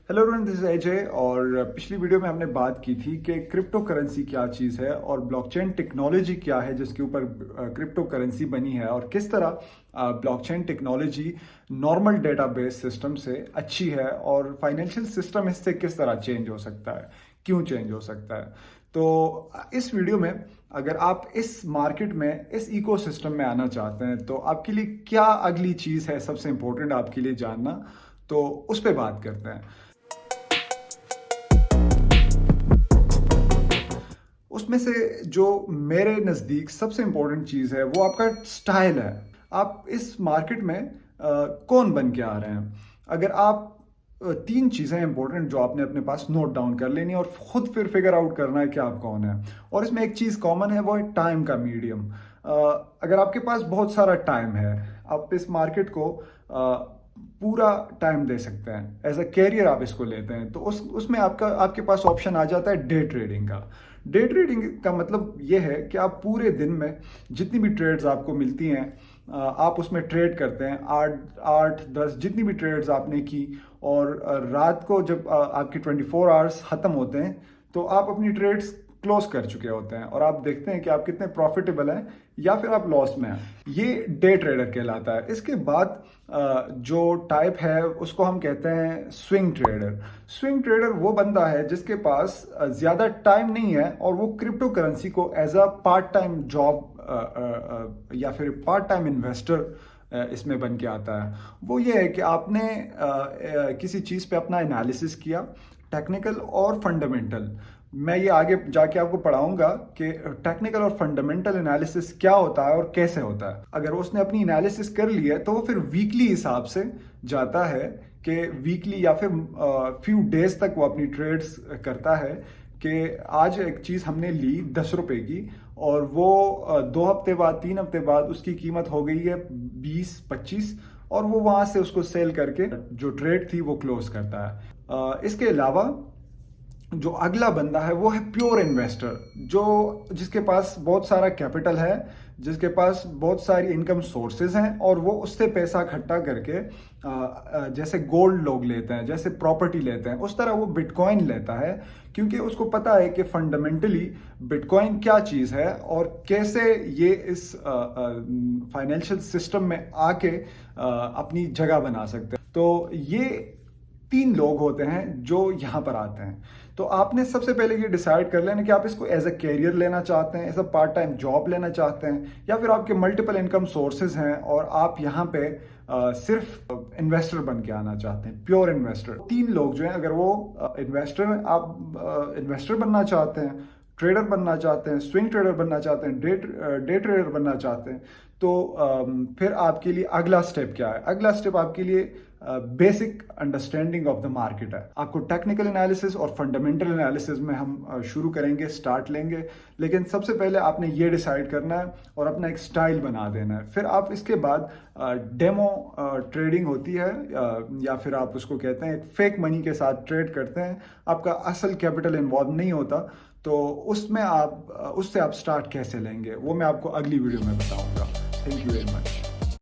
Hello everyone, this is Ajay. और पिछली video में हमने बात की थी कि क्रिप्टो करेंसी क्या चीज़ है और ब्लॉकचेन टेक्नोलॉजी क्या है जिसके ऊपर क्रिप्टो करेंसी बनी है, और किस तरह blockchain technology normal database system से अच्छी है और फाइनेंशियल सिस्टम इससे किस तरह चेंज हो सकता है, क्यों चेंज हो सकता है। तो इस वीडियो में अगर आप इस मार्केट में, इस इकोसिस्टम में आना चाहते हैं तो आपके लिए क्या अगली चीज़ है सबसे इम्पोर्टेंट आपके लिए जानना, तो उस पर बात करते हैं। उसमें से जो मेरे नज़दीक सबसे इम्पोर्टेंट चीज़ है वो आपका स्टाइल है। आप इस मार्केट में कौन बन के आ रहे हैं। अगर आप तीन चीज़ें इंपॉर्टेंट जो आपने अपने पास नोट डाउन कर लेनी और खुद फिर फिगर आउट करना है कि आप कौन है। और इसमें एक चीज़ कॉमन है, वो है टाइम का मीडियम। अगर आपके पास बहुत सारा टाइम है, आप इस मार्केट को पूरा टाइम दे सकते हैं, एज अ कैरियर आप इसको लेते हैं, तो उसमें आपके पास ऑप्शन आ जाता है डे ट्रेडिंग का। डे ट्रेडिंग का मतलब ये है कि आप पूरे दिन में जितनी भी ट्रेड्स आपको मिलती हैं आप उसमें ट्रेड करते हैं, 8 8 10 जितनी भी ट्रेड्स आपने की, और रात को जब आपके 24 आवर्स ख़त्म होते हैं तो आप अपनी ट्रेड्स क्लोज कर चुके होते हैं और आप देखते हैं कि आप कितने प्रॉफिटेबल हैं या फिर आप लॉस में हैं। ये डे ट्रेडर कहलाता है। इसके बाद जो टाइप है उसको हम कहते हैं स्विंग ट्रेडर। स्विंग ट्रेडर वो बंदा है जिसके पास ज़्यादा टाइम नहीं है और वो क्रिप्टो करेंसी को as a part time job या फिर पार्ट टाइम इन्वेस्टर इसमें बन के आता है। वो ये है कि आपने किसी चीज़ पे अपना एनालिसिस किया, टेक्निकल और फंडामेंटल। मैं ये आगे जाके आपको पढ़ाऊंगा कि टेक्निकल और फंडामेंटल एनालिसिस क्या होता है और कैसे होता है। अगर उसने अपनी एनालिसिस कर ली है तो वो फिर वीकली हिसाब से जाता है कि वीकली या फिर फ्यू डेज तक वो अपनी ट्रेड्स करता है कि आज एक चीज़ हमने ली 10 रुपए की और वो 2 हफ्ते बाद 3 हफ्ते बाद उसकी कीमत हो गई है 20 25, और वो वहाँ से उसको सेल करके जो ट्रेड थी वो क्लोज करता है। इसके अलावा जो अगला बंदा है वो है प्योर इन्वेस्टर, जिसके पास बहुत सारा कैपिटल है, जिसके पास बहुत सारी इनकम सोर्सेज हैं और वो उससे पैसा इकट्ठा करके जैसे गोल्ड लोग लेते हैं, जैसे प्रॉपर्टी लेते हैं, उस तरह वो बिटकॉइन लेता है, क्योंकि उसको पता है कि फंडामेंटली बिटकॉइन क्या चीज़ है और कैसे ये इस फाइनेंशियल सिस्टम में आके अपनी जगह बना सकते हैं। तो ये 3 लोग होते हैं जो यहाँ पर आते हैं। तो आपने सबसे पहले ये डिसाइड कर लेना कि आप इसको एज अ कैरियर लेना चाहते हैं, as a part time job लेना चाहते हैं, या फिर आपके मल्टीपल इनकम सोर्सेज हैं और आप यहाँ पे सिर्फ इन्वेस्टर बन के आना चाहते हैं, प्योर इन्वेस्टर। 3 लोग जो हैं, अगर वो इन्वेस्टर, आप इन्वेस्टर बनना चाहते हैं, ट्रेडर बनना चाहते हैं, स्विंग ट्रेडर बनना चाहते हैं, डे ट्रेडर बनना चाहते हैं, तो फिर आपके लिए अगला स्टेप क्या है। अगला स्टेप आपके लिए basic understanding of the market है। आपको टेक्निकल एनालिसिस और फंडामेंटल एनालिसिस में हम शुरू करेंगे, स्टार्ट लेंगे, लेकिन सबसे पहले आपने ये डिसाइड करना है और अपना एक स्टाइल बना देना है। फिर आप इसके बाद डेमो ट्रेडिंग होती है, या फिर आप उसको कहते हैं एक फेक मनी के साथ ट्रेड करते हैं, आपका असल कैपिटल इन्वॉल्व नहीं होता, तो उससे आप स्टार्ट कैसे लेंगे वो मैं आपको अगली वीडियो में बताऊंगा। Thank you very much.